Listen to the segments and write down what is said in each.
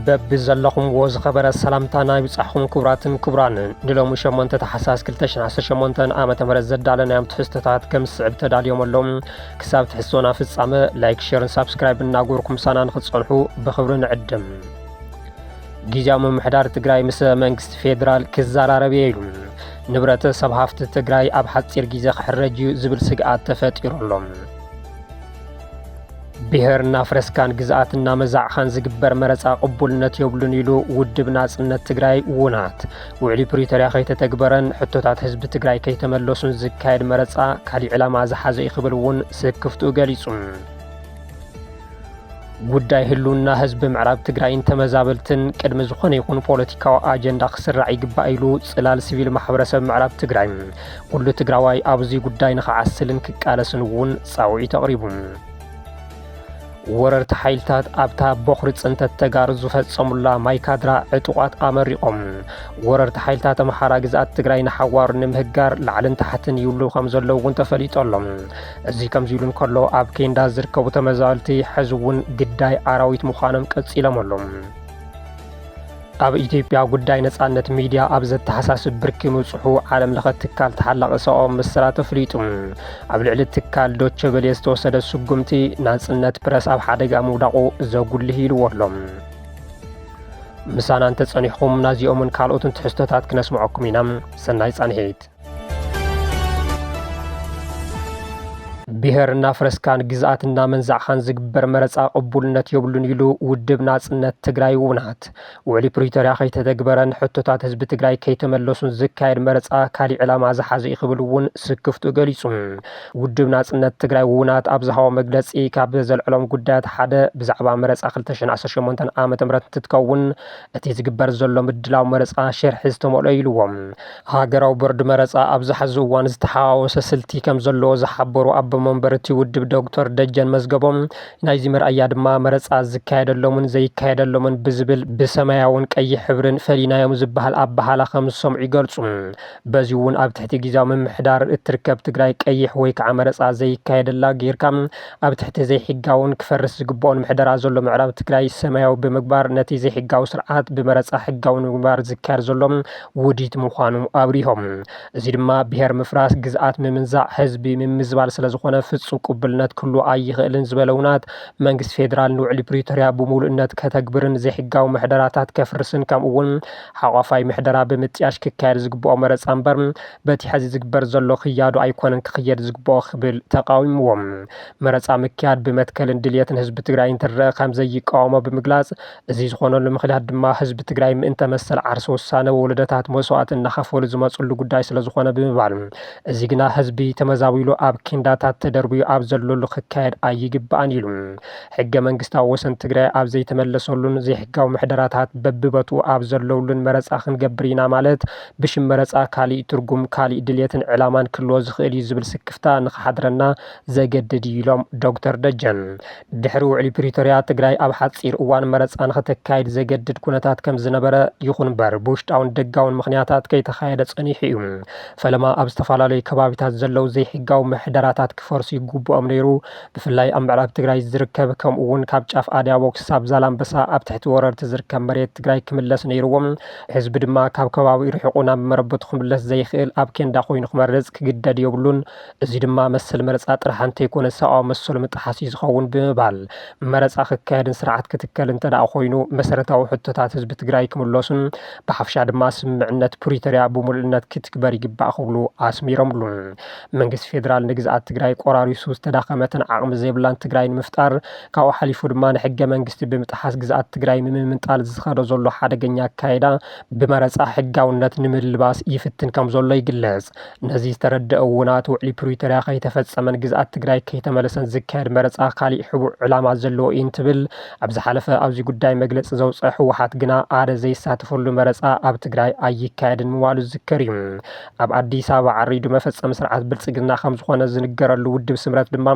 በብዘለኹም ወዝኸበረ ሰላምታና ይብጻሕኩም ክቡራትን ክቡራንን ንሎሚ 8 ታሕሳስ 2018 ዓመተ ምህረት ዘዳለናዮም ትሕዝቶታት ከም ዝስዕብ ተዳልዮምሎም ክሳብ ትሕዝቶና ፍጻመ ላይክ ሼርን ሳብስክራይብ እናገበርኩም ሳና ንኽትጸንሑ ብኽብሪ ንዕድም። ጊዜያዊ ምምሕዳር ትግራይ ምስ መንግስቲ ፌደራል ክዘራረብ ኢሉ ንብረተሰብ ሃፍቲ ትግራይ ኣብ ሓጺር ግዜ ክሕረጅ ዝብል ስግኣት ተፈጢሩሎም። ብሄርና ፍረስካን ግዝኣትና መዛዕኻን ዝግበር መረፃ ቅቡልነት የብሉን ኢሉ ውድብ ናጽነት ትግራይ ውናት ውዕሊ ፕሪቶርያ ከይተተግበረን ሕቶታት ህዝቢ ትግራይ ከይተመለሱን ዝካየድ መረፃ ካሊእ ዕላማ ዝሓዘ ይኽብል እውን ስክፍቱ ገሊጹ። ጉዳይ ህልውና ህዝቢ ምዕራብ ትግራይን ተመዛበልትን ቅድሚ ዝኾነ ይኹን ፖለቲካዊ ኣጀንዳ ክስራዕ ይግባእ ኢሉ ጽላል ሲቪል ማሕበረሰብ ምዕራብ ትግራይ ኩሉ ትግራዋይ ኣብዚ ጉዳይ ንኽዓስልን ክቃለስን እውን ጻውዒት ኣቕሪቡ። ወረርቲ ሓይልታት ኣብታ በኹሪ ጽንተት ተጋሩ ዝፈጸሙላ ማይካድራ ዕጡቓት ኣመሪቖም። ወረርቲ ሓይልታት ኣምሓራ ግዝኣት ትግራይ ንሓዋሩ ንምህጋር ላዕልን ታሕትን ይብሉ ከም ዘለዉ እውን ተፈሊጦሎም። እዚ ከምዚ ኢሉ እንከሎ ኣብ ኬንዳ ዝርከቡ ተመዛበልቲ ሕዚ እውን ግዳይ ኣራዊት ምዃኖም ቀጺሎም ኣሎም። ኣብ ኢትዮጵያ ጉዳይ ነጻነት ሚድያ ኣብ ዘተሓሳስብ ብርኪ ምጽሑ ዓለም ለኸ ትካል ተሓላቒ ሰቆም ምስራት ተፍሊጡ። ኣብ ልዕሊ ትካል ዶቼ ቬለ ዝተወሰደ ስጉምቲ ናጽነት ፕረስ ኣብ ሓደጋ ምውዳቑ ዘጉልህ ኢልዎ ኣሎም። ምሳና እንተጸኒሕኩም ናዚኦምን ካልኦትን ትሕዝቶታት ክነስምዐኩም ኢና። ሰናይ ጻንሒት። ብሄርና ፍረስካን ግዝኣትና መንዛዕኻን ዝግበር መረፃ ቅቡልነት የብሉን ኢሉ ውድብ ናጽነት ትግራይ ውናት ውዕሊ ፕሪቶርያ ከይተተግበረን ሕቶታት ህዝቢ ትግራይ ከይተመለሱን ዝካየድ መረፃ ካሊእ ዕላማ ዝሓዘ ይኽብል እውን ስክፍቱ ገሊጹ። ውድብ ናጽነት ትግራይ ውናት ኣብ ዝሃቦ መግለጺ ካብ ዘልዕሎም ጉዳያት ሓደ ብዛዕባ መረፃ 2018 ዓ.ም እንትትከውን እቲ ዝግበር ዘሎ ምድላው መረፃ ሸርሒ ዝተመልኦ ኢልዎም። ሃገራዊ ቦርዲ መረፃ ኣብ ዝሓዚ እዋን ዝተሓዋወሰ ስልቲ ከም ዘለዎ ዝሓበሩ ኣቦ መንበርቲ ውድብ ዶክተር ደጀን መዝገቦም ናይዚ መርኣያ ድማ መረፃ ዝካየደሎምን ዘይካየደሎምን ብዝብል ብሰማያውን ቀይሕ ሕብርን ፈሊናዮም ዝበሃል ኣባሃላ ከም ዝሰምዑ ይገልጹ። በዚ እውን ኣብ ትሕቲ ጊዜያዊ ምምሕዳር እትርከብ ትግራይ ቀይሕ ወይ ከዓ መረፃ ዘይካየደላ ጌርካ ኣብ ትሕቲ ዘይሕጋውን ክፈርስ ዝግብኦን ምሕደራ ዘሎ ምዕራብ ትግራይ ሰማያዊ ብምግባር ነቲ ዘይሕጋዊ ስርዓት ብመረፃ ሕጋዊ ንምግባር ዝካየድ ዘሎም ውዲት ምዃኑ ኣብሪሆም። እዚ ድማ ብሄር ምፍራስ ግዝኣት ምምንዛዕ ህዝቢ ምምዝባል ስለዝኾነ ፍጹም ቅቡልነት ክህሉ ኣይኽእልን ዝበለውናት መንግስቲ ፌደራል ንውዕሊ ፕሪቶርያ ብምሉእነት ከተግብርን ዘይሕጋዊ ምሕደራታት ከፍርስን ከምኡውን ሓቋፋይ ምሕደራ ብምጥያሽ ክካየድ ዝግብኦ መረፃ እምበር በቲ ሕዚ ዝግበር ዘሎ ክያዱ ኣይኮነን ክኽየድ ዝግብኦ ክብል ተቃዊምዎም። መረፃ ምክያድ ብመትከልን ድልየትን ህዝቢ ትግራይ እንትረአ ከም ዘይቃወሞ ብምግላጽ እዚ ዝኾነሉ ምክንያት ድማ ህዝቢ ትግራይ ምእንተ መሰል ዓርሲ ውሳነ ወለደታት መስዋዕት እናኸፈሉ ዝመጽሉ ጉዳይ ስለዝኾነ ብምባል እዚ ግና ህዝቢ ተመዛቢሉ ኣብ ኬንዳታት ተደርብዩ ኣብ ዘለሉ ክካየድ ኣይግባእን ኢሉ ሕገ መንግስታዊ ወሰን ትግራይ ኣብ ዘይተመለሰሉን ዘይሕጋዊ ምሕደራታት በብበቱ ኣብ ዘለውሉን መረፃ ክንገብር ኢና ማለት ብሽም መረፃ ካሊእ ትርጉም ካሊእ ድልየትን ዕላማን ክህልዎ ዝኽእል እዩ ዝብል ስክፍታ ንኽሓድረና ዘገድድ ኢሎም ዶክተር ደጀን ድሕሪ ውዕሊ ፕሪቶርያ ትግራይ ኣብ ሓፂር እዋን መረፃ ንኽተካይድ ዘገድድ ኩነታት ከም ዝነበረ ይኹን እምበር ብውሽጣውን ደጋውን ምክንያታት ከይተኻየደ ጸኒሑ እዩ። ፈለማ ኣብ ዝተፈላለዩ ከባቢታት ዘለው ዘይሕጋዊ ምሕደራታት ክፈርሱ ይግብኦም ነይሩ። ብፍላይ ኣብ ምዕራብ ትግራይ ዝርከብ ከምኡውን ካብ ጫፍ ኣድያቦ ክሳብ ዛላምበሳ ኣብ ትሕቲ ወረርቲ ዝርከብ መሬት ትግራይ ክምለስ ነይሩዎም። ህዝቢ ድማ ካብ ከባቢኡ ርሒቑ ናብ መረበቱ ክምለስ ዘይኽእል ኣብ ኬንዳ ኮይኑ ክመርፅ ክግደድ የብሉን። እዚ ድማ መሰል መረፃ ጥራሕ እንተይኮነ ሰብኣዊ መሰሉ ምጥሓስ እዩ ዝኸውን ብምባል መረፃ ክካየድን ስርዓት ክትከል እንተደኣ ኮይኑ መሰረታዊ ሕቶታት ህዝቢ ትግራይ ክምለሱን ብሓፍሻ ድማ ስምምዕነት ፕሪቶርያ ብምሉእነት ክትግበር ይግባእ ክብሉ ኣስሚሮምሉ። መንግስቲ ፌደራል ንግዝኣት ትግራይ ቆራሪሱ ዝተዳኸመትን ዓቕሚ ዘይብላን ትግራይ ንምፍጣር ካብኡ ሓሊፉ ድማ ንሕገ መንግስቲ ብምጥሓስ ግዝኣት ትግራይ ንምምንጣል ዝኸዶ ዘሎ ሓደገኛ ኣካይዳ ብመረፃ ሕጋውነት ንምልባስ ይፍትን ከም ዘሎ ይግለጽ። ነዚ ዝተረድአ ውናት ውዕሊ ፕሪቶርያ ከይተፈጸመን ግዝኣት ትግራይ ከይተመለሰን ዝካየድ መረፃ ካሊእ ሕቡዕ ዕላማ ዘለዎ እዩ እንትብል ኣብ ዝሓለፈ ኣብዚ ጉዳይ መግለፂ ዘውፅአ ህወሓት ግና ኣደ ዘይሳተፈሉ መረፃ ኣብ ትግራይ ኣይካየድን ምባሉ ዝዝከር እዩ። ኣብ ኣዲስ ኣበባ ዓሪዱ መፈጸሚ ስርዓት ብልጽግና ከም ዝኾነ ዝንገረሉ ውድብ ስምረት ድማ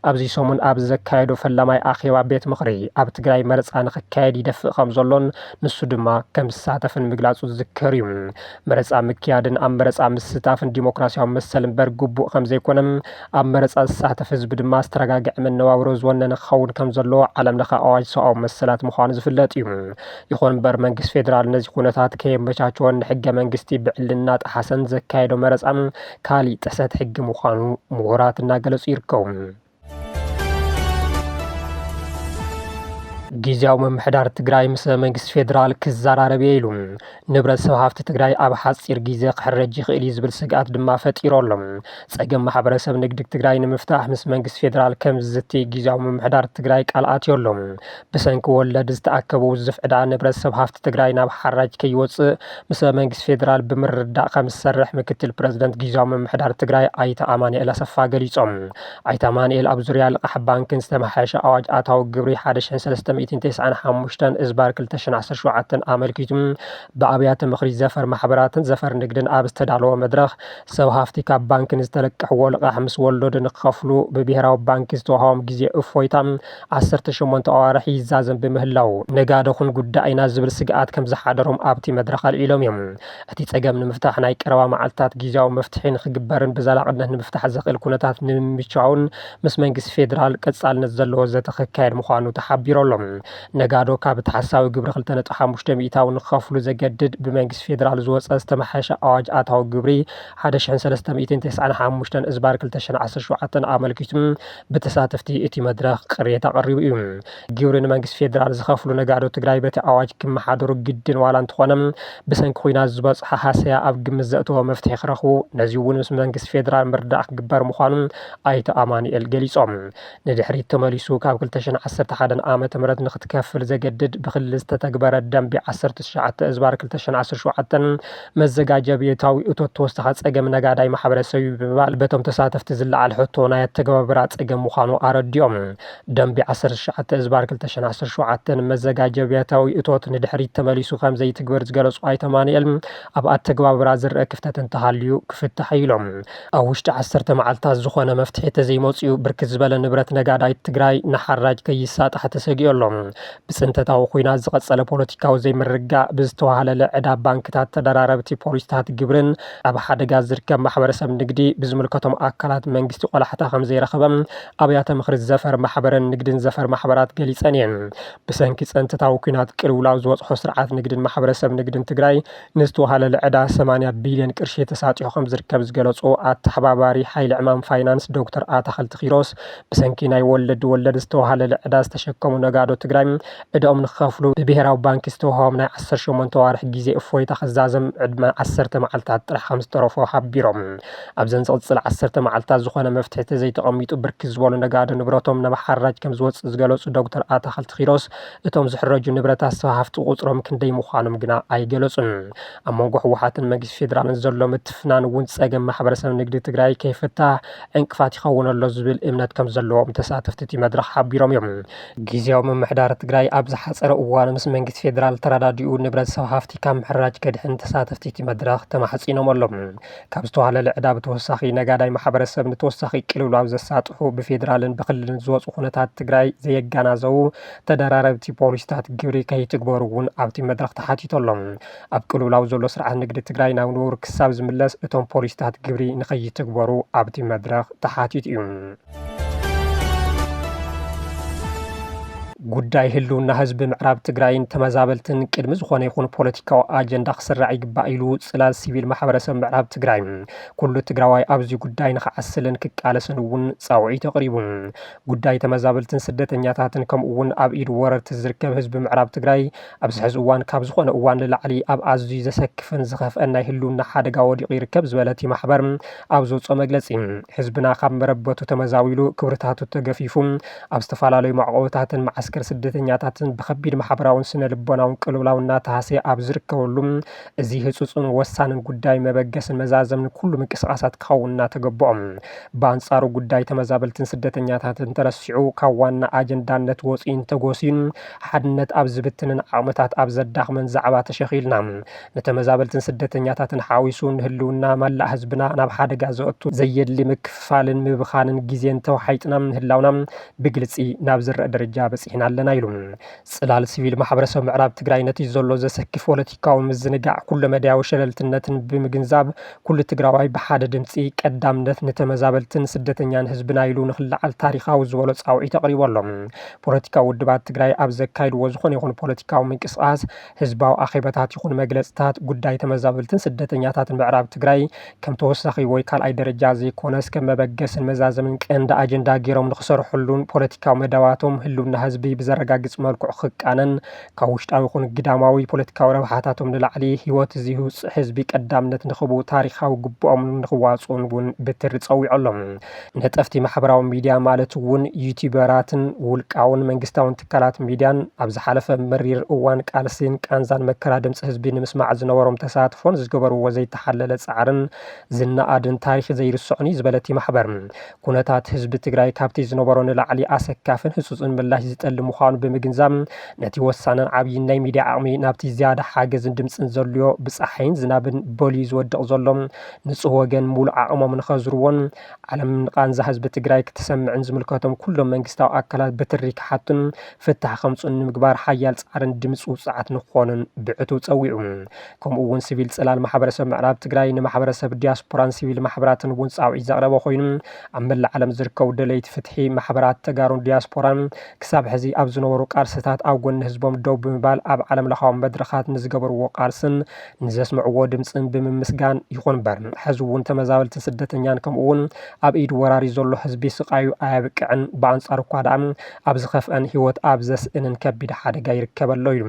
ኣብዚ ሰሙን ኣብ ዘካየዶ ፈላማይ ኣኼባ ቤት ምኽሪ ኣብ ትግራይ መረፃ ንክካየድ ይደፍእ ከም ዘሎን ንሱ ድማ ከም ዝሳተፍን ምግላጹ ዝዝከር እዩ። መረፃ ምክያድን ኣብ መረፃ ምስታፍን ዲሞክራሲያዊ መሰል እምበር ግቡእ ከም ዘይኮነን ኣብ መረፃ ዝሳተፍ ህዝቢ ድማ ዝተረጋግዐ መነባብሮ ዝወነነ ክኸውን ከም ዘለዎ ዓለም ለኸ ኣዋጅ ሰብኣዊ መሰላት ምዃኑ ዝፍለጥ እዩ። ይኹን እምበር መንግስቲ ፌደራል ነዚ ኩነታት ከየመቻቸወን ንሕገ መንግስቲ ብዕልና ጣሓሰን ዘካየዶ መረፃ ካሊእ ጥሕሰት ሕጊ ምዃኑ ምሁራት እናገለጹ ይርከቡ። ጊዜያዊ ምምሕዳር ትግራይ ምስ መንግስቲ ፌደራል ክዘራረብ ኢሉ ንብረት ሰብ ሃፍቲ ትግራይ ኣብ ሓፂር ግዜ ክሕረጅ ይኽእል እዩ ዝብል ስግኣት ድማ ፈጢሩ ኣሎ። ፀገም ማሕበረሰብ ንግዲ ትግራይ ንምፍታሕ ምስ መንግስቲ ፌደራል ከም ዝዝቲ ጊዜያዊ ምምሕዳር ትግራይ ቃል ኣትዩ ኣሎ። ብሰንኪ ወለድ ዝተኣከበ ውዝፍ ዕዳ ንብረት ሰብ ሃፍቲ ትግራይ ናብ ሓራጅ ከይወፅእ ምስ መንግስቲ ፌደራል ብምርዳእ ከም ዝሰርሕ ምክትል ፕረዚደንት ጊዜያዊ ምምሕዳር ትግራይ ኣይተ ኣማኒኤል ኣሰፋ ገሊፆም። ኣይተ ኣማኒኤል ኣብ ዙርያ ልቃሕ ባንክን ዝተመሓየሸ ኣዋጅ ኣታዊ ግብሪ 1395 እዝባር 2017 ኣመልኪቱ ብኣብያተ ምኽሪ ዘፈር ማሕበራትን ዘፈር ንግድን ኣብ ዝተዳለወ መድረኽ ሰብ ሃፍቲ ካብ ባንኪ ዝተለቅሕዎ ልቃሕ ምስ ወለዶ ንክኸፍሉ ብብሄራዊ ባንኪ ዝተዋህቦም ግዜ እፎይታ 18 ኣዋርሒ ይዛዘም ብምህላው ነጋደኹን ጉዳይና ዝብል ስግኣት ከም ዝሓደሮም ኣብቲ መድረኽ ኣልዒሎም እዮም። እቲ ፀገም ንምፍታሕ ናይ ቀረባ መዓልትታት ጊዜያዊ መፍትሒ ንክግበርን ብዘላቅነት ንምፍታሕ ዘኽእል ኩነታት ንምምችቻውን ምስ መንግስቲ ፌደራል ቀጻልነት ዘለዎ ዘተ ክካየድ ምዃኑ ተሓቢሩ ኣሎ። ነጋዶ ካብ ተሓሳቢ ግብሪ 2.5 ሚእታዊ ንክኸፍሉ ዘገድድ ብመንግስቲ ፌደራል ዝወፀ ዝተመሓየሸ ኣዋጅ ኣታዊ ግብሪ 1395 እዝባር 2017 ኣመልኪቱ ብተሳተፍቲ እቲ መድረኽ ቅሬታ ቀሪቡ እዩ። ግብሪ ንመንግስቲ ፌደራል ዝኸፍሉ ነጋዶ ትግራይ በቲ ኣዋጅ ክመሓደሩ ግድን ዋላ እንትኾነ ብሰንኪ ኩናት ዝበፅሓ ሃሰያ ኣብ ግምት ዘእተዎ መፍትሒ ክረኽቡ ነዚ እውን ምስ መንግስቲ ፌደራል ምርዳእ ክግበር ምዃኑ ኣይተ ኣማኒኤል ገሊፆም። ንድሕሪት ተመሊሱ ካብ 2011 ዓመተ ምህረት ንክትከፍል ዘገድድ ብክልል ዝተተግበረ ደንቢ 19 እዝባር 2017 መዘጋጀብየታዊ እቶት ተወሳኺ ፀገም ነጋዳይ ማሕበረሰብ ብምባል በቶም ተሳተፍቲ ዝለዓል ሕቶ ናይ ኣተገባብራ ፀገም ምዃኑ ኣረዲኦም። ደንቢ 19 እዝባር 2017 መዘጋጀብየታዊ እቶት ንድሕሪት ተመሊሱ ከም ዘይትግበር ዝገለጹ ኣይተ ኣማኒኤል ኣብ ኣተገባብራ ዝርአ ክፍተት እንተሃልዩ ክፍታሕ ኢሎም። ኣብ ውሽጢ 10 መዓልትታት ዝኾነ መፍትሒ ተዘይመፅኡ ብርክት ዝበለ ንብረት ነጋዳይ ትግራይ ንሓራጅ ከይሳጣሕ ተሰጊኡ ኣሎ። ብፅንተታዊ ኩናት ዝቐፀለ ፖለቲካዊ ዘይምርጋእ ብዝተዋሃለለ ዕዳ ባንክታት ተደራረብቲ ፖሊስታት ግብርን ኣብ ሓደጋ ዝርከብ ማሕበረሰብ ንግዲ ብዝምልከቶም ኣካላት መንግስቲ ቆላሕታ ከም ዘይረኸበ ኣብያተ ምኽሪ ዘፈር ማሕበርን ንግድን ዘፈር ማሕበራት ገሊፀን እየን። ብሰንኪ ፀንተታዊ ኩናት ቅልውላው ዝበፅሖ ስርዓት ንግድን ማሕበረሰብ ንግድን ትግራይ ንዝተዋሃለለ ዕዳ 80 ቢልዮን ቅርሺ ተሳጢሑ ከም ዝርከብ ዝገለጹ ኣተሓባባሪ ሓይሊ ዕማም ፋይናንስ ዶክተር ኣታኽልቲ ኪሮስ ብሰንኪ ናይ ወለድ ዝተዋሃለለ ዕዳ ዝተሸከሙ ነጋዶ ትግራይ ዕድኦም ንክኸፍሉ ብብሄራዊ ባንኪ ዝተዋህቦም ናይ 18 ኣዋርሒ ግዜ እፎይታ ክዛዘም ዕድመ 10 መዓልትታት ጥራሕ ከም ዝተረፈ ሓቢሮም። ኣብዘን ዝቕፅል 10 መዓልትታት ዝኾነ መፍትሒ ተዘይተቐሚጡ ብርክት ዝበሉ ነጋዶ ንብረቶም ናብ ሓራጅ ከም ዝወፅእ ዝገለጹ ዶክተር ኣታኽልቲ ኪሮስ እቶም ዝሕረጁ ንብረታት ሰብ ሃፍቲ ቁፅሮም ክንደይ ምዃኖም ግና ኣይገለጹን። ኣብ መንጎ ህወሓትን መንግስቲ ፌደራልን ዘሎ ምትፍናን እውን ፀገም ማሕበረሰብ ንግዲ ትግራይ ከይፍታሕ ዕንቅፋት ይኸውን ኣሎ ዝብል እምነት ከም ዘለዎም ተሳተፍቲ እቲ መድረኽ ሓቢሮም እዮም። ጊዜያዊ ምምሕዳር ትግራይ ኣብ ዝሓፀረ እዋን ምስ መንግስቲ ፌደራል ተረዳዲኡ ንብረት ሰብ ሃፍቲ ካብ ምሕራጅ ከድሕን ተሳተፍቲ እቲ መድረኽ ተማሕፂኖም ኣሎም። ካብ ዝተዋሃለለ ዕዳ ብተወሳኺ ነጋዳይ ማሕበረሰብ ንተወሳኺ ቅልውላው ዘሳጥሑ ብፌደራልን ብክልልን ዝወፁ ኩነታት ትግራይ ዘየጋናዘቡ ተደራረብቲ ፖሊስታት ግብሪ ከይትግበሩ እውን ኣብቲ መድረኽ ተሓቲቱ ኣሎም። ኣብ ቅልውላው ዘሎ ስርዓት ንግዲ ትግራይ ናብ ንቡር ክሳብ ዝምለስ እቶም ፖሊስታት ግብሪ ንከይትግበሩ ኣብቲ መድረኽ ተሓቲቱ እዩ። ጉዳይ ህልውና ህዝቢ ምዕራብ ትግራይን ተመዛበልትን ቅድሚ ዝኾነ ይኹን ፖለቲካዊ ኣጀንዳ ክስራዕ ይግባእ ኢሉ ፅላል ሲቪል ማሕበረሰብ ምዕራብ ትግራይ ኩሉ ትግራዋይ ኣብዚ ጉዳይ ንክዓስልን ክቃለስን እውን ፃውዒት ኣቕሪቡ። ጉዳይ ተመዛበልትን ስደተኛታትን ከምኡ እውን ኣብ ኢድ ወረርቲ ዝርከብ ህዝቢ ምዕራብ ትግራይ ኣብዚ ሕዚ እዋን ካብ ዝኾነ እዋን ንላዕሊ ኣብ ኣዝዩ ዘሰክፍን ዝኸፍአን ናይ ህልውና ሓደጋ ወዲቑ ይርከብ ዝበለ እቲ ማሕበር ኣብ ዘውፅኦ መግለፂ ህዝብና ካብ መረበቱ ተመዛዊሉ ክብርታቱ ተገፊፉ ኣብ ዝተፈላለዩ ማዕቆብታትን ማዕስከር ስደተኛታትን ብከቢድ ማሕበራውን ስነ ልቦናውን ቅልውላውና ታሃሰ ኣብ ዝርከበሉም እዚ ህጹጽን ወሳንን ጉዳይ መበገስን መዛዘምን ኩሉ ምንቅስቃሳት ክኸውንና ተገቦኦም በአንጻሩ ጉዳይ ተመዛበልትን ስደተኛታትን ተረሲዑ ካብ ዋና አጀንዳነት ወፂን ተጎሲን ሓድነት ኣብ ዝብትንን ዓቕምታት ኣብ ዘዳኽመን ዛዕባ ተሸኺልና ነተመዛበልትን ስደተኛታትን ሓዊሱ ንህልውና መላእ ህዝብና ናብ ሓደጋ ዘእቱ ዘየድሊ ምክፍፋልን ምብኻንን ግዜን ተዋሒጥና ምህላውና ብግልፂ ናብ ዝረአ ደረጃ በፂሕና ኣለና ኢሉ ጽላል ሲቪል ማሕበረሰብ ምዕራብ ትግራይ ነቲ ዘሎ ዘሰክፍ ፖለቲካዊ ምዝንጋዕ ኩሉ መድያዊ ሸለልትነትን ብምግንዛብ ኩሉ ትግራዋይ ብሓደ ድምፂ ቀዳምነት ነተመዛበልትን ስደተኛን ህዝብና ኢሉ ንኽላዓል ታሪኻዊ ዝበሎ ጻውዒት ኣቕሪቦሎም ፖለቲካዊ ውድባት ትግራይ ኣብ ዘካይድዎ ዝኾነ ይኹን ፖለቲካዊ ምንቅስቓስ ህዝባዊ ኣኼባታት ይኹን መግለጽታት ጉዳይ ተመዛበልትን ስደተኛታትን ምዕራብ ትግራይ ከም ተወሳኺ ወይ ካልኣይ ደረጃ ዘይኮነስ ከም መበገስን መዛዘምን ቀንዲ ኣጀንዳ ገይሮም ንኽሰርሑሉን ፖለቲካዊ መደባቶም ህልውና ህዝቢ ብዘረጋግጽ መልክዑ ክቃነን ካብ ውሽጣዊ ይኹን ግዳማዊ ፖለቲካዊ ረብሓታቶም ንላዕሊ ህይወት እዚ ህውፅእ ህዝቢ ቀዳምነት ንኽቡ ታሪኻዊ ግብኦም ንኽዋፅኡን እውን ብትሪ ፀዊዖሎም ነጠፍቲ ማሕበራዊ ሚድያ ማለት እውን ዩቲዩበራትን ውልቃውን መንግስታውን ትካላት ሚድያን ኣብ ዝሓለፈ መሪር እዋን ቃልሲን ቃንዛን መከራ ድምፂ ህዝቢ ንምስማዕ ዝነበሮም ተሳትፎን ዝገበርዎ ዘይተሓለለ ፃዕርን ዝነኣድን ታሪክ ዘይርስዑን ዝበለቲ ማሕበር ኩነታት ህዝቢ ትግራይ ካብቲ ዝነበሮ ንላዕሊ ኣሰካፍን ህጹጽን ምላሽ ዝጠሊ ምዃኑ ብምግንዛብ ነቲ ወሳነን ዓብይን ናይ ሚድያ ዓቕሚ ናብቲ ዝያዳ ሓገዝን ድምፅን ዘልዮ ብፀሓይን ዝናብን በልዩ ዝወድቕ ዘሎም ንጹህ ወገን ሙሉእ ዓቕሞም ንኸዝርዎን ዓለም ንቃንዛ ህዝቢ ትግራይ ክትሰምዕን ዝምልከቶም ኩሎም መንግስታዊ ኣካላት ብትሪ ክሓቱን ፍታሕ ከምፁን ንምግባር ሓያል ፃዕርን ድምፂ ውፅዓት ንክኾኑን ብዕቱ ፀዊዑ ከምኡ እውን ሲቪል ጽላል ማሕበረሰብ ምዕራብ ትግራይ ንማሕበረሰብ ዲያስፖራን ሲቪል ማሕበራትን እውን ፃውዒት ዘቕረበ ኮይኑ ኣብ መላእ ዓለም ዝርከቡ ደለይቲ ፍትሒ ማሕበራት ተጋሩን ዲያስፖራን ክሳብ ሕዚ ኣብ ዝነበሩ ቃልስታት ኣብ ጎኒ ህዝቦም ደው ብምባል ኣብ ዓለም ለኻዊ መድረኻት ንዝገበርዎ ቃልስን ንዘስምዕዎ ድምፅን ብምምስጋን ይኹን እምበር ሕዚ እውን ተመዛበልትን ስደተኛን ከምኡ እውን ኣብ ኢድ ወራሪ ዘሎ ህዝቢ ስቃዩ ኣየብቅዕን ብኣንጻሩ እኳ ደኣ ኣብ ዝኸፍአን ህይወት ኣብ ዘስእንን ከቢድ ሓደጋ ይርከበሎ እዩ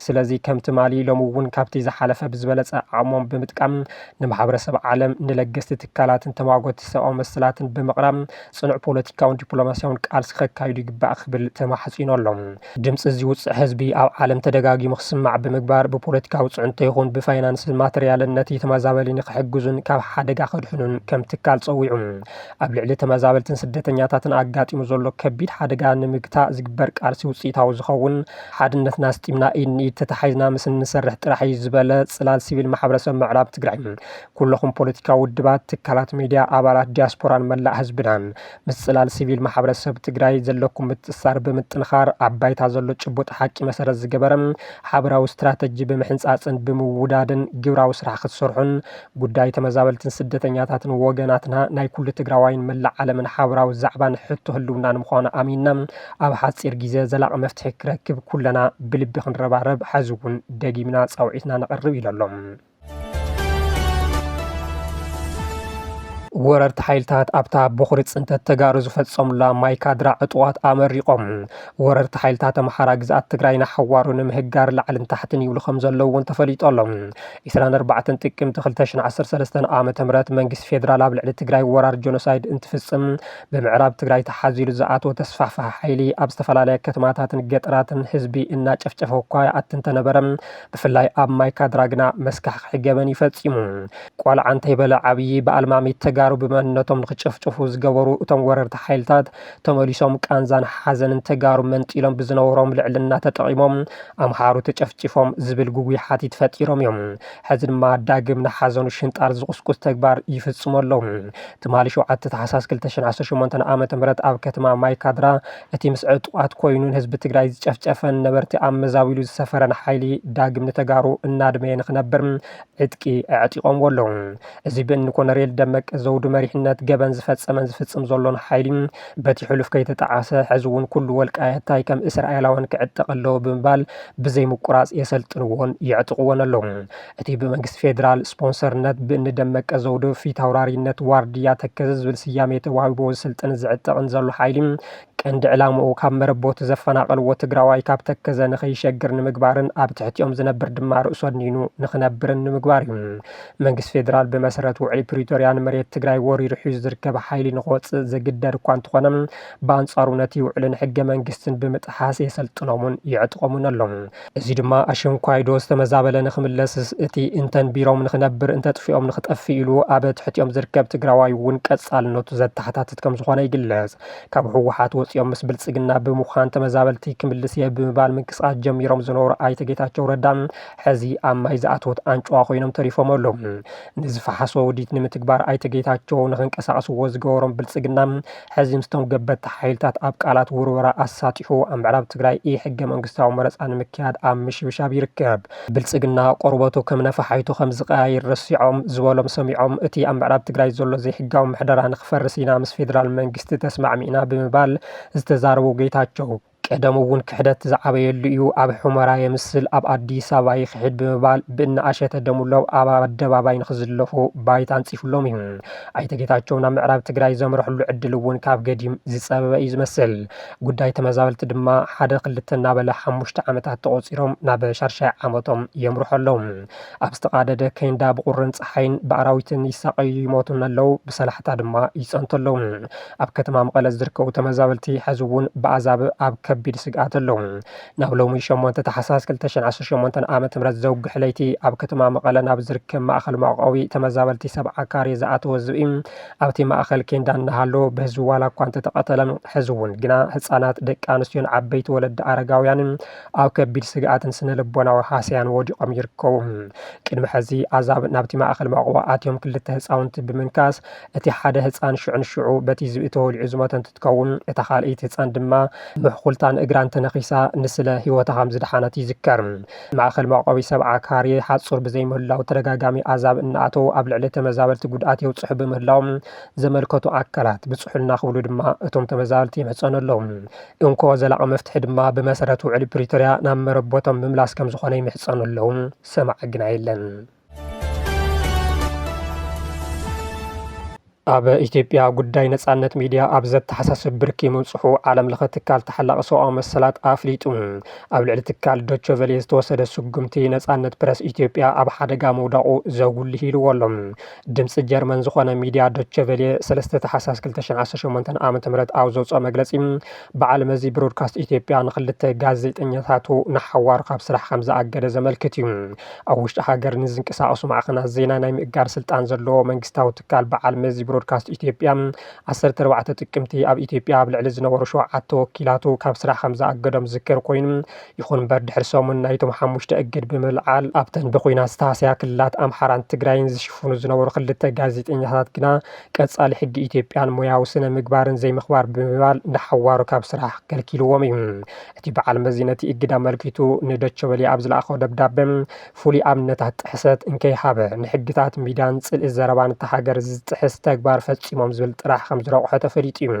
ስለዚ ከምቲ ማሊ ሎሚ እውን ካብቲ ዝሓለፈ ብዝበለፀ ዓቕሞም ብምጥቃም ንማሕበረሰብ ዓለም ንለገስቲ ትካላትን ተሟጎቲ ሰብኣዊ መሰላትን ብምቕራብ ጽኑዕ ፖለቲካውን ዲፕሎማስያውን ቃልሲ ከካይዱ ይግባእ ክብል ተማሕፂኑ ኣሎ ድምፂ ዝውፅእ ህዝቢ ኣብ ዓለም ተደጋጊሙ ክስማዕ ብምግባር ብፖለቲካዊ ፅዕንቶ ይኹን ብፋይናንስ ማተርያልን ነቲ ተመዛበሊ ንክሕግዙን ካብ ሓደጋ ከድሕኑን ከም ትካል ፀዊዑ ኣብ ልዕሊ ተመዛበልትን ስደተኛታትን ኣጋጢሙ ዘሎ ከቢድ ሓደጋ ንምግታእ ዝግበር ቃልሲ ውፅኢታዊ ዝኸውን ሓድነትና ስጢምና ኢድ ንኢድ ተተሓሒዝና ምስ እንሰርሕ ጥራሕ እዩ ዝበለ ጽላል ሲቪል ማሕበረሰብ ምዕራብ ትግራይ ኩለኹም ፖለቲካዊ ውድባት ትካላት ሚድያ ኣባላት ዲያስፖራን መላእ ህዝብናን ምስ ጽላል ሲቪል ማሕበረሰብ ትግራይ ዘለኩም ምትእስሳር ብምጥንኻር ኣባይታ ዘሎ ጭቡጥ ሓቂ መሰረት ዝገበረ ሓበራዊ ስትራቴጂ ብምሕንፃፅን ብምውዳድን ግብራዊ ስራሕ ክትሰርሑን ጉዳይ ተመዛበልትን ስደተኛታትን ወገናትና ናይ ኩሉ ትግራዋይን መላእ ዓለምን ሓበራዊ ዛዕባን ሕቶ ህልውና ንምዃኑ ኣሚንና ኣብ ሓፂር ግዜ ዘላቒ መፍትሒ ክረክብ ኩለና ብልቢ ክንረባረብ ሓዚ እውን ደጊምና ፃውዒትና ነቕርብ ኢሎም ወረርቲ ሓይልታት ኣብታ ብኹሪ ጽንተት ተጋሩ ዝፈጸሙላ ማይካድራ ዕጡዋት ኣመሪቖም ወረርቲ ሓይልታት ኣምሓራ ግዝኣት ትግራይ ናሓዋሩ ንምህጋር ላዕልን ታሕትን ይብሉ ከም ዘለዉ እውን ተፈሊጦሎም 24 ጥቅምቲ 2013 ዓ.ም መንግስቲ ፌደራል ኣብ ልዕሊ ትግራይ ወራር ጆኖሳይድ እንትፍጽም ብምዕራብ ትግራይ ተሓዚሉ ዝኣተወ ተስፋሕፋሕ ሓይሊ ኣብ ዝተፈላለየ ከተማታትን ገጠራትን ህዝቢ እናጨፍጨፈ እኳ ይኣቱ እንተነበረ ብፍላይ ኣብ ማይካድራ ግና መስካሕክሒ ገበን ይፈጺሙ ቆልዓ እንተይበለ ዓብዪ ብኣልማሚት ተጋሩ ብመንነቶም ንክጨፍጨፉ ዝገበሩ እቶም ወረርቲ ሓይልታት ተመሊሶም ቃንዛን ሓዘንን ተጋሩ መንጢሎም ብዝነበሮም ልዕልና ተጠቂሞም ኣምሓሩ ተጨፍጭፎም ዝብል ጉጉይ ሓቲት ፈጢሮም እዮም ሕዚ ድማ ዳግም ንሓዘኑ ሽንጣር ዝቁስቁስ ተግባር ይፍጽሙ ኣለዉ ትማሊ 7 ታሕሳስ 2018 ዓ.ም ኣብ ከተማ ማይካድራ እቲ ምስ ዕጡቃት ኮይኑን ህዝቢ ትግራይ ዝጨፍጨፈን ነበርቲ ኣብ መዛዊሉ ዝሰፈረን ሓይሊ ዳግም ንተጋሩ እናድመየ ንክነብር ዕጥቂ ኣዕጢቆም ኣለዉ እዚ ብእኒ ኮሎኔል ደመቀ ዘውዱ መሪሕነት ገበን ዝፈጸመን ዝፍጽም ዘሎን ሓይሊ በቲ ሕሉፍ ከይተጣዓሰ ሕዚ እውን ኩሉ ወልቃየታይ ከም እስራኤላውያን ክዕጠቕ ኣለዎ ብምባል ብዘይ ምቁራጽ የሰልጥንዎን ይዕጥቕዎን ኣለዉ እቲ ብመንግስቲ ፌደራል ስፖንሰርነት ብእኒ ደመቀ ዘውዱ ፊት ኣውራሪነት ዋርድያ ተከዘ ዝብል ስያሜ ተዋሂቦ ዝስልጥን ዝዕጠቕን ዘሎ ሓይሊ ቀንዲ ዕላምኡ ካብ መረቦቱ ዘፈናቐልዎ ትግራዋይ ካብ ተከዘ ንኸይሸግር ንምግባርን ኣብ ትሕቲኦም ዝነብር ድማ ርእሱ ኣድኒኑ ንኽነብርን ንምግባር እዩ መንግስቲ ፌደራል ብመሰረት ውዕሊ ፕሪቶርያ ንመሬት ትግራይ ወሪሩ ሒዙ ዝርከብ ሓይሊ ንኽወፅእ ዘግደድ እኳ እንተኾነ በአንጻሩ ነቲ ውዕልን ሕገ መንግስትን ብምጥሓስ የሰልጥኖምን ይዕጥቆሙን ኣሎም። እዚ ድማ ኣሸንኳይዶ ዝተመዛበለ ንኽምለስስ እቲ እንተንቢሮም ንኽነብር እንተጥፊኦም ንኽጠፊ ኢሉ ኣብ ትሕቲኦም ዝርከብ ትግራዋይ እውን ቀጻልነቱ ዘተሓታትት ከም ዝኾነ ይግለጽ። ካብ ህወሓት ወፂኦም ምስ ብልጽግና ብምዃን ተመዛበልቲ ክምልስ እየ ብምባል ምንቅስቓስ ጀሚሮም ዝነበሩ ኣይተ ጌታቸው ረዳ ሕዚ ኣብ ማይ ዝኣተወት ኣንጭዋ ኮይኖም ተሪፎም ኣለው። ንዝፈሓሶ ውዲት ንምትግባር ኣይተ ጌታቸው ንኽንቀሳቐስዎ ዝገበሮም ብልጽግና ሕዚ ምስቶም ገበቲ ሓይልታት ኣብ ቃላት ውርወራ ኣሳጢሑ ኣብ ምዕራብ ትግራይ ሕገ መንግስታዊ መረፃ ንምክያድ ኣብ ምሽብሻብ ይርከብ። ብልጽግና ቆርበቱ ከም ነፋሓይቱ ከም ዝቀያይር ረሲዖም ዝበሎም ሰሚዖም እቲ ኣብ ምዕራብ ትግራይ ዘሎ ዘይሕጋዊ ምሕደራ ንኽፈርስ ኢና ምስ ፌደራል መንግስቲ ተስማዕሚዕና ብምባል ዝተዛረቡ ጌታቸው ቀደም እውን ክሕደት ዝዓበየሉ እዩ ኣብ ሑመራ የምስል ኣብ ኣዲስ ኣበባ ይክሕድ ብምባል ብእናኣሸተ ደሙለው ኣብ ኣደባባይ ንኽዝለፉ ባይታ አንፂፍሎም እዩ። ኣይተ ጌታቸው ናብ ምዕራብ ትግራይ ዘምርሕሉ ዕድል እውን ካብ ገዲም ዝፀበበ እዩ ዝመስል። ጉዳይ ተመዛበልቲ ድማ 1-2 እናበለ 5 ዓመታት ተቆፂሮም ናብ 6 ዓመቶም የምርሑ ኣለው። ኣብ ዝተቃደደ ከይንዳ ብቁርን ፀሓይን ብኣራዊትን ይሳቀዩ ይሞቱን ኣለው። ብሰላሕታ ድማ ይፀንቱ ኣለው። ኣብ ከተማ መቐለ ዝርከቡ ተመዛበልቲ ሕዚ እውን ብኣዛብ ኣብ ከቢድ ስግኣት ኣለው። ናብ ሎሚ 8 ታሕሳስ 2018 ዓመተ ምህረት ዘውግሕ ለይቲ ኣብ ከተማ መቐለ ናብ ዝርከብ ማእኸል መዕቆቢ ተመዛበልቲ 70 ካሬ ዝኣተወ ዝብኢ ኣብቲ ማእኸል ኬንዳ እናሃሎ ብህዝቢ ዋላ እኳ እንተተቐተለ ሕዚ እውን ግና ህፃናት ደቂ ኣንስትዮን ዓበይቲ ወለዲ ኣረጋውያንን ኣብ ከቢድ ስግኣትን ስነ ልቦናዊ ሃስያን ወዲቆም ይርከቡ። ቅድሚ ሕዚ ኣዛብ ናብቲ ማእኸል መዕቆቢ ኣትዮም 2 ህፃውንቲ ብምንካስ እቲ ሓደ ህፃን ሽዑ በቲ ዝብኢ ተወሊዑ ዝሞተ እንትትከውን እታ ካልአይቲ ህፃን ድማ ምሕኩልታን እግራን ተነኺሳ ንስለ ሂወታ ከም ዝድሓነት ይዝከር። ማእኸል መዕቆቢ 70 ካሬ ሓፁር ብዘይምህላው ተደጋጋሚ ኣዛብ እናኣተው ኣብ ልዕሊ ተመዛበልቲ ጉድኣት የውፅሑ ብምህላው ዘመልከቱ ኣካላት ብፅሑል እናኽብሉ ድማ እቶም ተመዛበልቲ ይምሕፀኑ ኣለው። እንኮ ዘላቒ መፍትሒ ድማ ብመሰረት ውዕሊ ፕሪቶርያ ናብ መረቦቶም ምምላስ ከም ዝኾነ ይምሕፀኑ ኣለው። ሰማዕ ግና የለን። ኣብ ኢትዮጵያ ጉዳይ ነጻነት ሚድያ ኣብ ዘተሓሳስብ ብርኪ ምውፅሑ ዓለም ለኸ ትካል ተሓላቒ ሰብኣዊ መሰላት ኣፍሊጡ። ኣብ ልዕሊ ትካል ዶቸ ቨለ ዝተወሰደ ስጉምቲ ነጻነት ፕረስ ኢትዮጵያ ኣብ ሓደጋ ምውዳቑ ዘጉልህ ኢልዎ ኣሎ። ድምፂ ጀርመን ዝኾነ ሚድያ ዶቸ ቨለ 3 ታሕሳስ 2018 ዓ.ም ኣብ ዘውፅኦ መግለፂ በዓል መዚ ብሮድካስት ኢትዮጵያ ንክልተ ጋዜጠኛታቱ ንሓዋሩ ካብ ስራሕ ከም ዝኣገደ ዘመልክት እዩ። ኣብ ውሽጢ ሃገር ንዝንቀሳቐሱ ማዕኸናት ዜና ናይ ምእጋር ስልጣን ዘለዎ መንግስታዊ ትካል በዓል መዚ ብሮድካስት ኢትዮጵያ 14 ጥቅምቲ ኣብ ኢትዮጵያ ኣብ ልዕሊ ዝነበሩ 7 ወኪላቱ ካብ ስራሕ ከም ዝኣገዶም ዝዝከር ኮይኑ ይኹን እምበር ድሕሪ ሰሙን ናይቶም 5 እግድ ብምልዓል ኣብተን ብኩናት ዝተሃስያ ክልላት ኣምሓራን ትግራይን ዝሽፍኑ ዝነበሩ 2 ጋዜጠኛታት ግና ቀጻሊ ሕጊ ኢትዮጵያን ሞያዊ ስነ ምግባርን ዘይምኽባር ብምባል ንሓዋሩ ካብ ስራሕ ከልኪልዎም እዩ። እቲ በዓል መዚ ነቲ እግድ ኣመልኪቱ ንዶቸ ቨለ ኣብ ዝለኣኸ ደብዳቤ ፍሉይ ኣብነታት ጥሕሰት እንከይሃበ ንሕግታት ሚድያን ጽልኢ ዘረባን እቲ ሃገር ዝጥሕስ ተግባር ፈጺሞም ዝብል ጥራሕ ከም ዝረቑሖ ተፈሊጡ እዩ።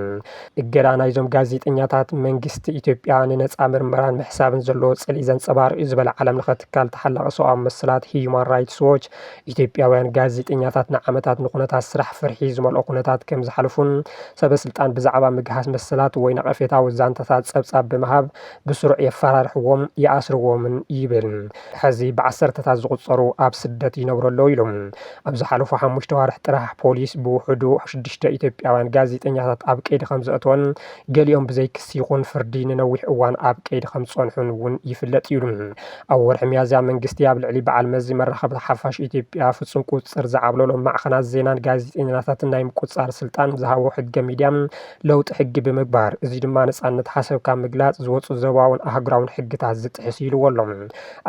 እገዳ ናይዞም ጋዜጠኛታት መንግስቲ ኢትዮጵያ ንነፃ ምርመራን ምሕሳብን ዘለዎ ጽልኢ ዘንጸባርቕ ዝበለ ዓለም ለኸ ትካል ተሓላቒ ሰብኣዊ መሰላት ሂዩማን ራይትስ ዎች ኢትዮጵያውያን ጋዜጠኛታት ንዓመታት ንኹነታት ስራሕ ፍርሒ ዝመልኦ ኩነታት ከም ዝሓልፉን ሰበስልጣን ብዛዕባ ምግሃስ መሰላት ወይ ነቐፌታዊ ዛንታታት ጸብጻብ ብምሃብ ብስሩዕ የፈራርሕዎም ይኣስርዎምን ይብል። ሕዚ ብዓሰርተታት ዝቑፀሩ ኣብ ስደት ይነብሩ ኣለው ኢሎም። ኣብ ዝሓለፉ 5 ወርሒ ጥራሕ ፖሊስ ብውሕዱ 6 ኢትዮጵያውያን ጋዜጠኛታት ኣብ ቀይዲ ከም ዘእትወን ገሊኦም ብዘይ ክሲ ይኹን ፍርዲ ንነዊሕ እዋን ኣብ ቀይዲ ከም ዝጸንሑን እውን ይፍለጥ እዩ። ኣብ ወርሒ ሚያዝያ መንግስቲ ኣብ ልዕሊ በዓል መዚ መራኸብቲ ሓፋሽ ኢትዮጵያ ፍጹም ቁፅር ዝዓብለሎም ማዕኸናት ዜናን ጋዜጠኛታትን ናይ ምቁፅጻር ስልጣን ዝሃቦ ሕገ ሚድያ ለውጢ ሕጊ ብምግባር እዚ ድማ ነጻነት ሓሰብካ ምግላጽ ዝወፁ ዞባውን ኣህጉራውን ሕግታት ዝጥሕስ ኢልዎ ኣሎ።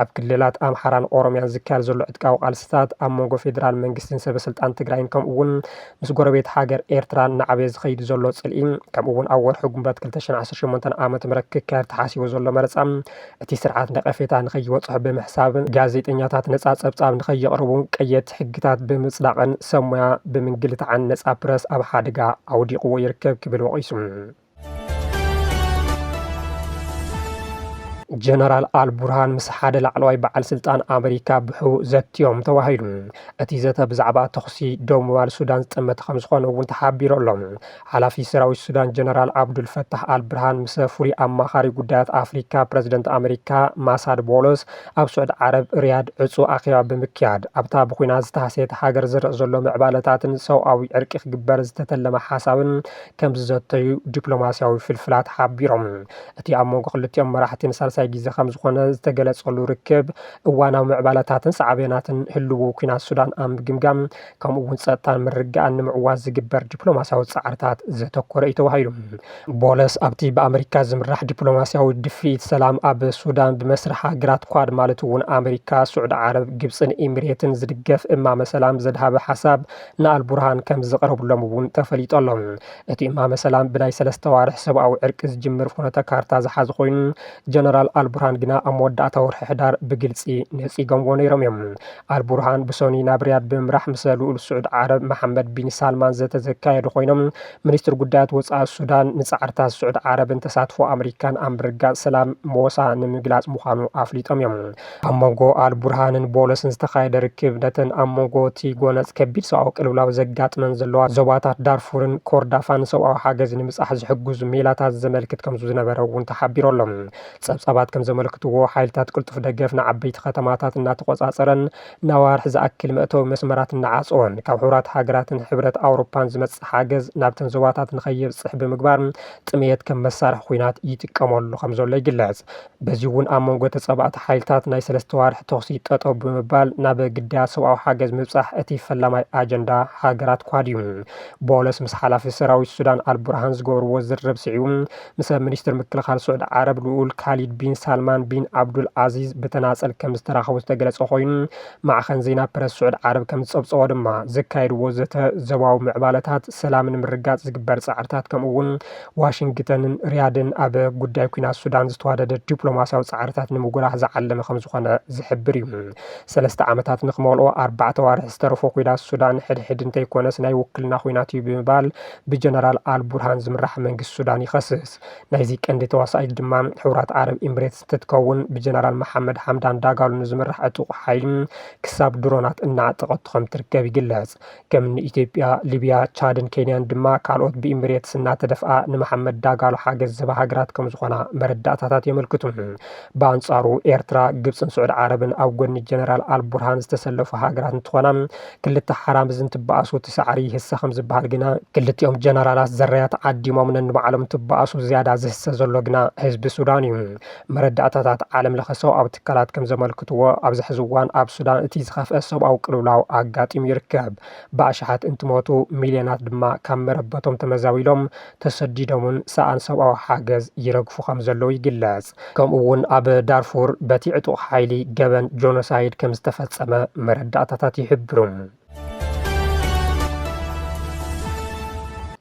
ኣብ ክልላት ኣምሓራን ኦሮምያን ዝካየድ ዘሎ ዕጥቃዊ ቃልስታት ኣብ መንጎ ፌደራል መንግስትን ሰበስልጣን ትግራይን ከምኡ እውን ምስ ጎረቤት ሃገር ኤርትራን ናዕበየ ዝኸይድ ዘሎ ጽልኢ ከምኡ እውን ኣብ ወርሒ ጉንበት 2018 ዓ.ም ክካየድ ተሓሲቡ ዘሎ መረፃ እቲ ስርዓት ነቐፌታ ንኸይወፅሕ ብምሕሳብን ጋዜጠኛታት ነፃ ጸብጻብ ንኸየቕርቡን ቀየድቲ ሕግታት ብምጽዳቕን ሰብ ሞያ ብምንግልታዕን ነፃ ፕረስ ኣብ ሓደጋ ኣውዲቕዎ ይርከብ ክብል ወቒሱ። ጀነራል አልቡርሃን ምስ ሓደ ላዕለዋይ በዓል ስልጣን ኣሜሪካ ብሕው ዘትዮም ተባሂሉ እቲ ዘተ ብዛዕባ ተኽሲ ደቡብ ምባል ሱዳን ዝጠመተ ከም ዝኾነ እውን ተሓቢሩ ኣሎ። ሓላፊ ሰራዊት ሱዳን ጀነራል አብዱልፈታህ አልቡርሃን ምስ ፍሉይ ኣማኻሪ ጉዳያት ኣፍሪካ ፕረዚደንት ኣሜሪካ ማሳድ ቦሎስ ኣብ ስዑድ ዓረብ ሪያድ ዕፁ ኣኼባ ብምክያድ ኣብታ ብኩናት ዝተሃሰየት ሃገር ዝርአ ዘሎ ምዕባለታትን ሰብኣዊ ዕርቂ ክግበር ዝተተለመ ሓሳብን ከም ዝዘተዩ ዲፕሎማስያዊ ፍልፍላት ሓቢሮም እቲ ኣብ መንጎ ክልቲኦም መራሕቲ ንሳልሳይ ግዜ ከም ዝኾነ ዝተገለጸሉ ርክብ እዋናዊ ምዕባለታትን ሳዕቤናትን ህልው ኩናት ሱዳን ኣብ ምግምጋም ከምኡ እውን ፀጥታን ምርግጋእን ንምዕዋዝ ዝግበር ዲፕሎማስያዊ ጻዕርታት ዘተኮረ እዩ ተባሂሉ። ቦለስ ኣብቲ ብኣሜሪካ ዝምራሕ ዲፕሎማስያዊ ድፊት ሰላም ኣብ ሱዳን ብመስርሕ ሃገራት ኳድ ማለት እውን ኣሜሪካ፣ ስዑድ ዓረብ፣ ግብፅን ኤሚሬትን ዝድገፍ እማመ ሰላም ዘድሃበ ሓሳብ ንኣልቡርሃን ከም ዘቕረብሎም እውን ተፈሊጦሎም። እቲ እማመ ሰላም ብናይ 3 ዋርሕ ሰብኣዊ ዕርቂ ዝጅምር ፍኖተ ካርታ ዝሓዘ ኮይኑ ጀነራል አልቡርሃን ግና ኣብ መወዳእታ ወርሒ ሕዳር ብግልፂ ነፂጎምዎ ነይሮም እዮም። አልቡርሃን ብሶኒ ናብ ሪያድ ብምምራሕ ምስ ልኡል ስዑድ ዓረብ መሐመድ ቢን ሳልማን ዘተዘካየዱ ኮይኖም ሚኒስትር ጉዳያት ወፃኢ ሱዳን ንፃዕርታት ስዑድ ዓረብን ተሳትፎ ኣሜሪካን ኣብ ምርጋፅ ሰላም መወሳ ንምግላፅ ምዃኑ ኣፍሊጦም እዮም። ኣብ መንጎ አልቡርሃንን ቦለስን ዝተኻየደ ርክብ ነተን ኣብ መንጎ እቲ ጎነፅ ከቢድ ሰብኣዊ ቅልውላው ዘጋጥመን ዘለዋ ዞባታት ዳርፉርን ኮርዳፋን ሰብኣዊ ሓገዝ ንምብፃሕ ዝሕግዙ ሜላታት ዘመልክት ከም ዝነበረ እውን ተሓቢሩ ኣሎ። ፀብፃባት ከም ዘመልክትዎ ሓይልታት ቅልጡፍ ደገፍ ንዓበይቲ ከተማታት እናተቆፃፀረን ናዋርሕ ዝኣክል መእተዊ መስመራት እናዓፅወን ካብ ሕቡራት ሃገራትን ሕብረት ኣውሮፓን ዝመፅእ ሓገዝ ናብተን ዞባታት ንኸየብፅሕ ብምግባር ጥምየት ከም መሳርሒ ኩናት ይጥቀመሉ ከም ዘሎ ይግለጽ። በዚ እውን ኣብ መንጎ ተፀባእቲ ሓይልታት ናይ 3 ዋርሕ ተኽሲ ጠጠው ብምባል ናብ ግዳያት ሰብኣዊ ሓገዝ ምብፃሕ እቲ ፈላማይ ኣጀንዳ ሃገራት ኳድ እዩ። ቦለስ ምስ ሓላፊ ሰራዊት ሱዳን አልቡርሃን ዝገበርዎ ዝርብ ስዒቡ ምስ ሚኒስትር ምክልኻል ስዑድ ዓረብ ልኡል ካሊድ ቢን ሳልማን ቢን አብዱል አዚዝ በተናጸል ከም ዝተራኸቡ ዝተገለጸ ኮይኑ ማዕኸን ዜና ፕረስ ስዑድ ዓረብ ከም ዝጸብጸዎ ድማ ዘካየድዎ ዘባዊ ምዕባለታት ሰላምን ምርጋጽ ዝግበር ጻዕርታት ከምኡ እውን ዋሽንግተንን ሪያድን ኣብ ጉዳይ ኩናት ሱዳን ዝተዋደደ ዲፕሎማስያዊ ጻዕርታት ንምጉላህ ዝዓለመ ከም ዝኾነ ዝሕብር እዩ። 3 ዓመታት ንኽመልኦ 4 ዋርሒ ዝተረፈ ኩናት ሱዳን ሕድሕድ እንተይኮነስ ናይ ውክልና ኩናት እዩ ብምባል ብጀነራል አልቡርሃን ዝምራሕ መንግስቲ ሱዳን ይኸስስ። ናይዚ ቀንዲ ተዋሳኢት ድማ ሕቡራት ዓረብ ኤሚሬትስ ትትከውን ብጀነራል መሐመድ ሐምዳን ዳጋሎ ዝምራሕ ዕጡቕ ሓይሊ ክሳብ ድሮናት እናዓጠቐቱ ከም ትርከብ ይግለጽ። ከም ኢትዮጵያ፣ ሊብያ፣ ቻድን ኬንያን ድማ ካልኦት ብኤሚሬትስ እናተደፍኣ ንመሐመድ ዳጋሎ ሓገዝ ዝህባ ሃገራት ከም ዝኾና መረዳእታታት የመልክቱ። ብኣንጻሩ ኤርትራ፣ ግብፅን ስዑድ ዓረብን ኣብ ጎኒ ጀነራል አልቡርሃን ዝተሰለፉ ሃገራት እንትኾና ክልተ ሓራም ዝንትበኣሱ ትሳዕሪ ይህሰ ከም ዝበሃል ግና ክልቲኦም ጀነራላት ዘረያት ዓዲሞም ነንባዕሎም ትበኣሱ ዝያዳ ዝህሰ ዘሎ ግና ህዝቢ ሱዳን እዩ። መረዳእታታት ዓለም ለኸ ሰብኣዊ ትካላት ከም ዘመልክትዎ ኣብዚ ሕዚ እዋን ኣብ ሱዳን እቲ ዝኸፍአ ሰብኣዊ ቅልውላው ኣጋጢሙ ይርከብ። ብኣሽሓት እንትሞቱ ሚልዮናት ድማ ካብ መረበቶም ተመዛቢሎም ተሰዲዶምን ሰኣን ሰብኣዊ ሓገዝ ይረግፉ ከም ዘለዉ ይግለጽ። ከምኡ እውን ኣብ ዳርፉር በቲ ዕጡቕ ሓይሊ ገበን ጆኖሳይድ ከም ዝተፈጸመ መረዳእታታት ይሕብሩ።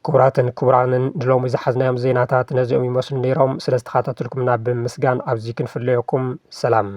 ክቡራትን ክቡራንን ድሎሚ ዝሓዝናዮም ዜናታት ነዚኦም ይመስሉ ነይሮም። ስለ ዝተኸታተልኩምና ብምስጋን ኣብዚ ክንፍለየኩም ሰላም።